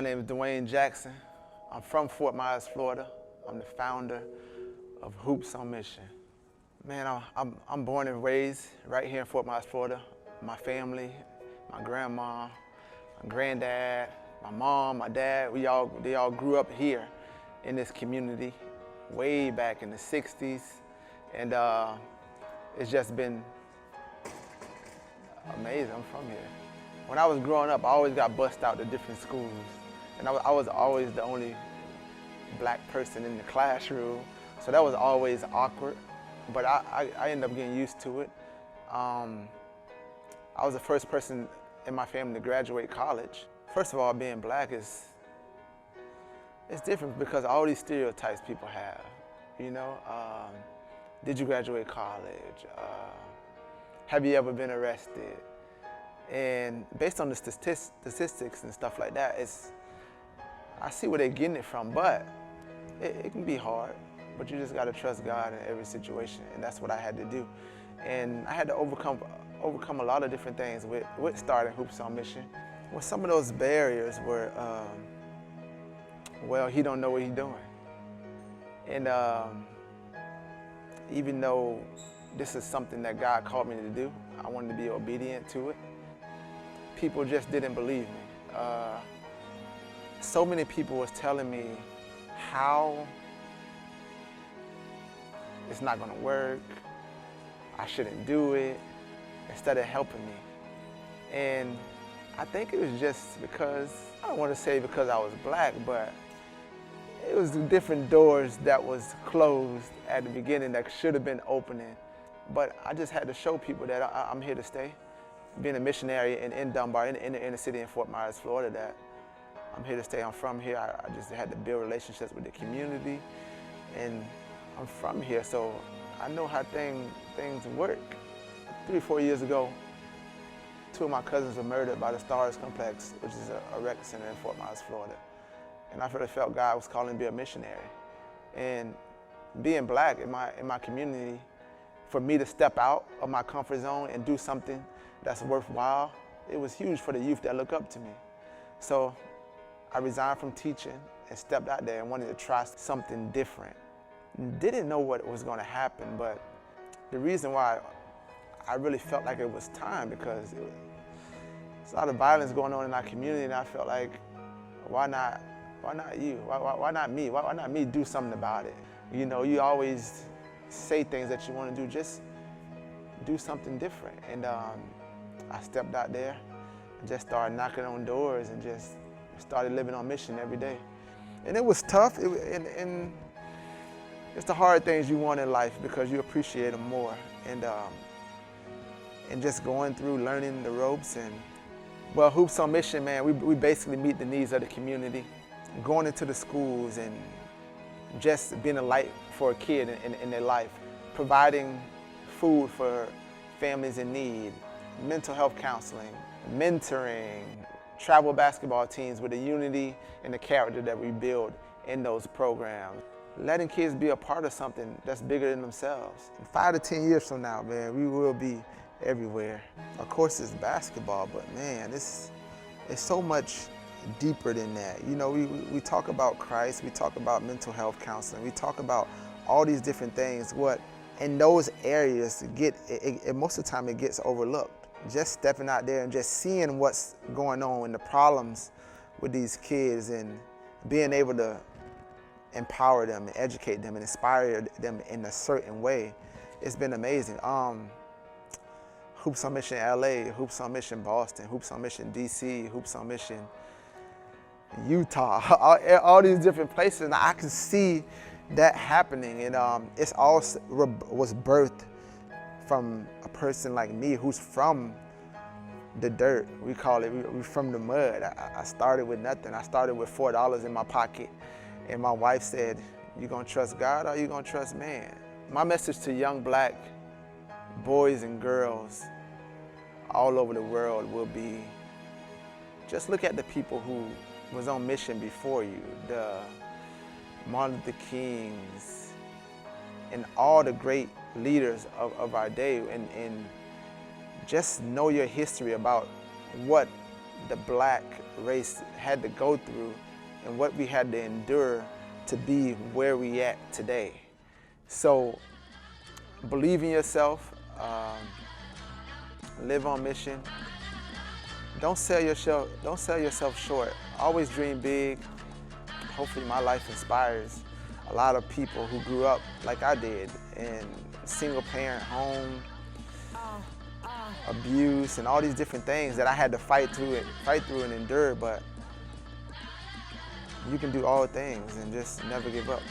name is Dwayne Jackson. I'm from Fort Myers, Florida. I'm the founder of Hoops on Mission. Man, I'm born and raised right here in Fort Myers, Florida. My family, my grandma, my granddad, my mom, my dad, they all grew up here in this community way back in the 60s. And it's just been amazing. I'm from here. When I was growing up, I always got bussed out to different schools. And I was always the only black person in the classroom. So that was always awkward, but I ended up getting used to it. I was the first person in my family to graduate college. First of all, being black it's different because all these stereotypes people have, you know? Did you graduate college? Have you ever been arrested? And based on the statistics and stuff like that, I see where they're getting it from, but it can be hard. But you just gotta trust God in every situation, and that's what I had to do. And I had to overcome a lot of different things with starting Hoops on Mission. Well, some of those barriers were, well, he don't know what he's doing. And even though this is something that God called me to do, I wanted to be obedient to it. People just didn't believe me. So many people was telling me how it's not gonna work, I shouldn't do it, instead of helping me. And I think it was just because, I don't wanna say because I was black, but it was different doors that was closed at the beginning that should have been opening. But I just had to show people that I'm here to stay. Being a missionary in Dunbar, in the inner city in Fort Myers, Florida, that I'm here to stay. I'm from here. I just had to build relationships with the community, and I'm from here, so I know how things work. 3 or 4 years ago, 2 of my cousins were murdered by the Stars Complex, which is a rec center in Fort Myers, Florida. And I really felt God was calling me to be a missionary. And being black in my community, for me to step out of my comfort zone and do something that's worthwhile, it was huge for the youth that look up to me. So I resigned from teaching and stepped out there and wanted to try something different. Didn't know what was gonna happen, but the reason why I really felt like it was time, because there's a lot of violence going on in our community, and I felt like, why not you? Why not me? Why not me do something about it? You know, you always say things that you want to do, just do something different. And I stepped out there and just started knocking on doors and just started living on mission every day. And it was tough, and it's the hard things you want in life because you appreciate them more. And just going through learning the ropes. And well, Hoops on Mission, man, we basically meet the needs of the community, going into the schools and just being a light for a kid in their life, providing food for families in need, mental health counseling, mentoring, travel basketball teams with the unity and the character that we build in those programs. Letting kids be a part of something that's bigger than themselves. 5 to 10 years from now, man, we will be everywhere. Of course, it's basketball, but man, it's so much deeper than that. You know, we talk about Christ, we talk about mental health counseling, we talk about all these different things. What in those areas most of the time it gets overlooked. Just stepping out there and just seeing what's going on and the problems with these kids and being able to empower them and educate them and inspire them in a certain way, it's been amazing. Hoops on Mission LA, Hoops on Mission Boston, Hoops on Mission DC, Hoops on Mission Utah, all these different places, and I can see that happening. And it's all was birthed from a person like me who's from the dirt. We call it, we're from the mud. I started with nothing. I started with $4 in my pocket, and my wife said, you gonna trust God or you gonna trust man? My message to young black boys and girls all over the world will be, just look at the people who was on mission before you, the Martin Luther Kings, and all the great leaders of our day, and just know your history about what the black race had to go through and what we had to endure to be where we at today. So believe in yourself, live on mission. Don't sell yourself short. Always dream big. Hopefully my life inspires a lot of people who grew up like I did in a single parent home, abuse, and all these different things that I had to fight through and endure, but you can do all things and just never give up.